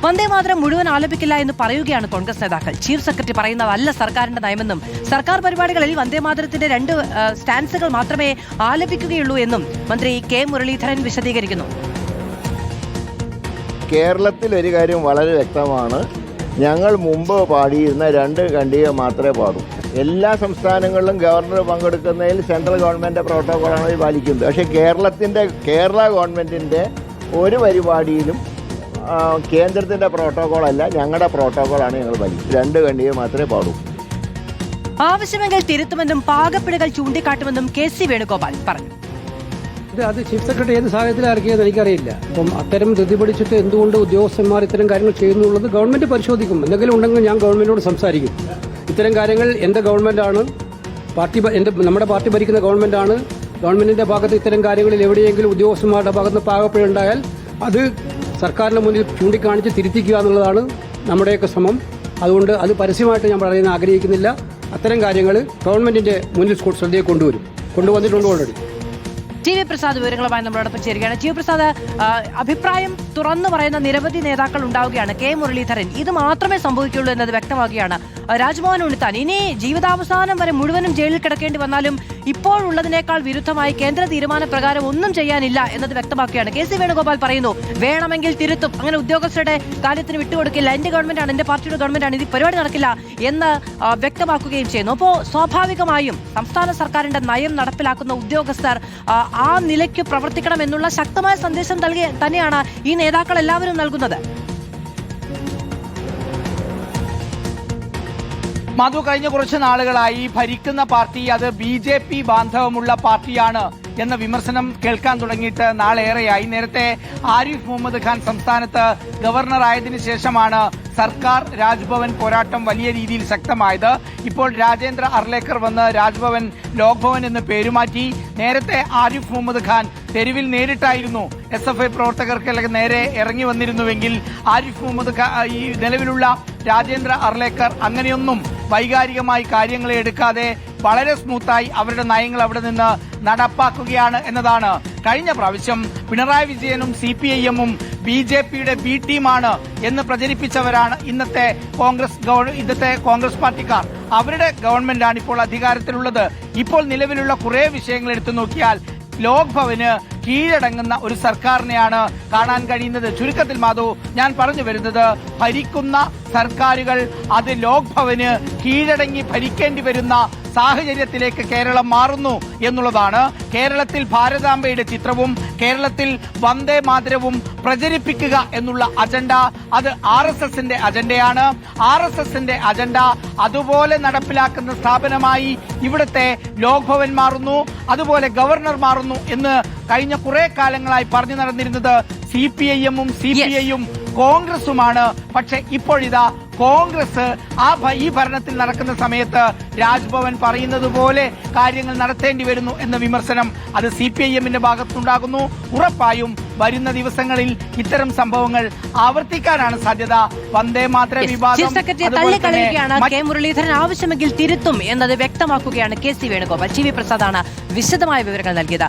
വന്ദേമാതരം മുഴുവൻ ആലപിക്കില്ല എന്ന് പറയുകയാണ് കോൺഗ്രസ് നേതാക്കൾ. ചീഫ് സെക്രട്ടറി പറയുന്നതല്ല സർക്കാരിന്റെ നയമെന്നും സർക്കാർ പരിപാടികളിൽ വന്ദേമാതരത്തിന്റെ 2 സ്റ്റാൻസുകൾ മാത്രമേ ആലപിക്കുകയുള്ളൂ എന്നും മന്ത്രി കെ മുരളീധരൻ വിശദീകരിക്കുന്നു. കേരളത്തിൽ ഒരു കാര്യം വളരെ വ്യക്തമാണ്. ഞങ്ങൾ മുമ്പ് പാടിയിരുന്ന 2 ഖണ്ഡിക മാത്രമേ പാടൂ. എല്ലാ സംസ്ഥാനങ്ങളിലും ഗവർണർ പങ്കെടുക്കുന്നതിൽ സെൻട്രൽ ഗവൺമെൻറ് പ്രോട്ടോക്കോളാണ് പാലിക്കുന്നത്. പക്ഷേ കേരള ഗവൺമെൻറ്റിൻ്റെ ഒരു പരിപാടിയിലും കേന്ദ്രത്തിൻ്റെ പ്രോട്ടോക്കോളല്ല, ഞങ്ങളുടെ പ്രോട്ടോക്കോളാണ് ഞങ്ങൾ പാലിക്കുന്നത്. 2 ഖണ്ഡിക മാത്രമേ പാടൂ. ആവശ്യമെങ്കിൽ തിരുത്തുമെന്നും പാകപ്പിഴകൾ ചൂണ്ടിക്കാട്ടുമെന്നും കെ.സി. വേണുഗോപാൽ പറഞ്ഞു. അത് ചീഫ് സെക്രട്ടറി ഏത് സാഹചര്യത്തിൽ ഇറക്കിയത് എനിക്കറിയില്ല. അപ്പം അത്തരം ധൃതി പിടിച്ചിട്ട് എന്തുകൊണ്ട് ഉദ്യോഗസ്ഥന്മാർ ഇത്തരം കാര്യങ്ങൾ ചെയ്യുന്നുള്ളത് ഗവൺമെന്റ് പരിശോധിക്കും. എന്തെങ്കിലും ഉണ്ടെങ്കിൽ ഞാൻ ഗവൺമെന്റിനോട് സംസാരിക്കും. ഇത്തരം കാര്യങ്ങൾ എന്റെ ഗവൺമെന്റാണ്, നമ്മുടെ പാർട്ടി ഭരിക്കുന്ന ഗവൺമെന്റാണ്. ഗവൺമെന്റിന്റെ ഭാഗത്ത് ഇത്തരം കാര്യങ്ങളിൽ എവിടെയെങ്കിലും ഉദ്യോഗസ്ഥന്മാരുടെ ഭാഗത്ത് പാകപ്പിഴ ഉണ്ടായാൽ അത് സർക്കാരിന് മുന്നിൽ ചൂണ്ടിക്കാണിച്ച് തിരുത്തിക്കുക എന്നുള്ളതാണ് നമ്മുടെയൊക്കെ ശ്രമം. അതുകൊണ്ട് അത് പരസ്യമായിട്ട് ഞാൻ പറയാൻ ആഗ്രഹിക്കുന്നില്ല. അത്തരം കാര്യങ്ങൾ ഗവൺമെന്റിന്റെ മുന്നിൽ ശ്രദ്ധയെ കൊണ്ടുവന്നിട്ടുണ്ട് ഓൾറെഡി. ടി വി പ്രസാദ് വിവരങ്ങളുമായി നമ്മളോടൊപ്പം ചേരുകയാണ്. ടി വി പ്രസാദ്, അഭിപ്രായം തുറന്നു പറയുന്ന നിരവധി നേതാക്കൾ ഉണ്ടാവുകയാണ്. കെ മുരളീധരൻ ഇത് മാത്രമേ സംഭവിക്കുള്ളൂ എന്നത് വ്യക്തമാക്കുകയാണ്. രാജ്മോഹൻ ഉണ്ണിത്താൻ ഇനി ജീവിതാവസാനം വരെ മുഴുവനും ജയിലിൽ കിടക്കേണ്ടി വന്നാലും ഇപ്പോഴുള്ളതിനേക്കാൾ വിരുദ്ധമായി കേന്ദ്ര തീരുമാനപ്രകാരം ഒന്നും ചെയ്യാനില്ല എന്നത് വ്യക്തമാക്കുകയാണ്. കെ.സി. വേണുഗോപാൽ പറയുന്നു വേണമെങ്കിൽ തിരുത്തും, അങ്ങനെ ഉദ്യോഗസ്ഥരുടെ കാര്യത്തിന് വിട്ടുകൊടുക്കില്ല, എന്റെ ഗവൺമെന്റാണ്, എന്റെ പാർട്ടിയുടെ ഗവൺമെന്റാണ്, ഇത് പരിപാടി നടക്കില്ല എന്ന് വ്യക്തമാക്കുകയും ചെയ്യുന്നു. അപ്പോൾ സ്വാഭാവികമായും സംസ്ഥാന സർക്കാരിന്റെ നയം നടപ്പിലാക്കുന്ന ഉദ്യോഗസ്ഥർ ആ നിലയ്ക്ക് പ്രവർത്തിക്കണം എന്നുള്ള ശക്തമായ സന്ദേശം തന്നെയാണ് ഈ നേതാക്കൾ എല്ലാവരും നൽകുന്നത്. മധു, കഴിഞ്ഞ കുറച്ച് നാളുകളായി ഭരിക്കുന്ന പാർട്ടി അത് BJP ബാന്ധവമുള്ള പാർട്ടിയാണ് എന്ന വിമർശനം കേൾക്കാൻ തുടങ്ങിയിട്ട് നാളേറെയായി. നേരത്തെ ആരിഫ് മുഹമ്മദ് ഖാൻ സംസ്ഥാനത്ത് ഗവർണറായതിനു ശേഷമാണ് സർക്കാർ രാജ്ഭവൻ പോരാട്ടം വലിയ രീതിയിൽ ശക്തമായത്. ഇപ്പോൾ രാജേന്ദ്ര അർലേക്കർ വന്ന് രാജ്ഭവൻ ലോക്ഭവൻ എന്ന് പേരുമാറ്റി. നേരത്തെ ആരിഫ് മുഹമ്മദ് ഖാൻ തെരുവിൽ നേരിട്ടായിരുന്നു SFI പ്രവർത്തകർക്ക് നേരെ ഇറങ്ങി വന്നിരുന്നുവെങ്കിൽ ആരിഫ് മുഹമ്മദ് ഖാൻ ഈ നിലവിലുള്ള രാജേന്ദ്ര അർലേക്കർ അങ്ങനെയൊന്നും വൈകാരികമായി കാര്യങ്ങളെ എടുക്കാതെ വളരെ സ്മൂത്തായി അവരുടെ നയങ്ങൾ അവിടെ നിന്ന് നടപ്പാക്കുകയാണ് എന്നതാണ്. കഴിഞ്ഞ പ്രാവശ്യം പിണറായി വിജയനും CPIM-ഉം BJP-യുടെ B ടീമാണ് എന്ന് പ്രചരിപ്പിച്ചവരാണ് ഇന്നത്തെ കോൺഗ്രസ് പാർട്ടിക്കാർ. അവരുടെ ഗവൺമെന്റാണ് ഇപ്പോൾ അധികാരത്തിലുള്ളത്. ഇപ്പോൾ നിലവിലുള്ള കുറെ വിഷയങ്ങൾ എടുത്തു നോക്കിയാൽ ലോക് ഭവന് കീഴടങ്ങുന്ന ഒരു സർക്കാരിനെയാണ് കാണാൻ കഴിയുന്നത്. ചുരുക്കത്തിൽ മാധു, ഞാൻ പറഞ്ഞു വരുന്നത് ഭരിക്കുന്ന സർക്കാരുകൾ അത് ലോക് ഭവന് കീഴടങ്ങി ഭരിക്കേണ്ടി വരുന്ന സാഹചര്യത്തിലേക്ക് കേരളം മാറുന്നു എന്നുള്ളതാണ്. കേരളത്തിൽ ഭാരതാംബയുടെ ചിത്രവും കേരളത്തിൽ വന്ദേ മാതരവും പ്രചരിപ്പിക്കുക എന്നുള്ള അജണ്ട അത് RSSന്റെ അജണ്ടയാണ്. RSSന്റെ അജണ്ട അതുപോലെ നടപ്പിലാക്കുന്ന സ്ഥാപനമായി ഇവിടുത്തെ ലോക് ഭവൻ മാറുന്നു, അതുപോലെ ഗവർണർ മാറുന്നു എന്ന് കഴിഞ്ഞ കുറെ കാലങ്ങളായി പറഞ്ഞു നടന്നിരുന്നത് CPIM-ഉം CPI-യും കോൺഗ്രസുമാണ്. പക്ഷെ ഇപ്പോഴിതാ കോൺഗ്രസ് ഈ ഭരണത്തിൽ നടക്കുന്ന സമയത്ത് രാജ്ഭവൻ പറയുന്നത് പോലെ കാര്യങ്ങൾ നടത്തേണ്ടി വരുന്നു എന്ന വിമർശനം അത് CPIM-ന്റെ ഭാഗത്തുണ്ടാകുന്നു. ഉറപ്പായും വരുന്ന ദിവസങ്ങളിൽ ഇത്തരം സംഭവങ്ങൾ ആവർത്തിക്കാനാണ് സാധ്യത. വന്ദേ മാതര വിവാദം കെ മുരളീധരൻ ആവശ്യമെങ്കിൽ തിരുത്തും എന്നത് വ്യക്തമാക്കുകയാണ് കെ.സി. വേണുഗോപാൽ. ടി വി പ്രസാദാണ് വിശദമായ വിവരങ്ങൾ നൽകിയത്.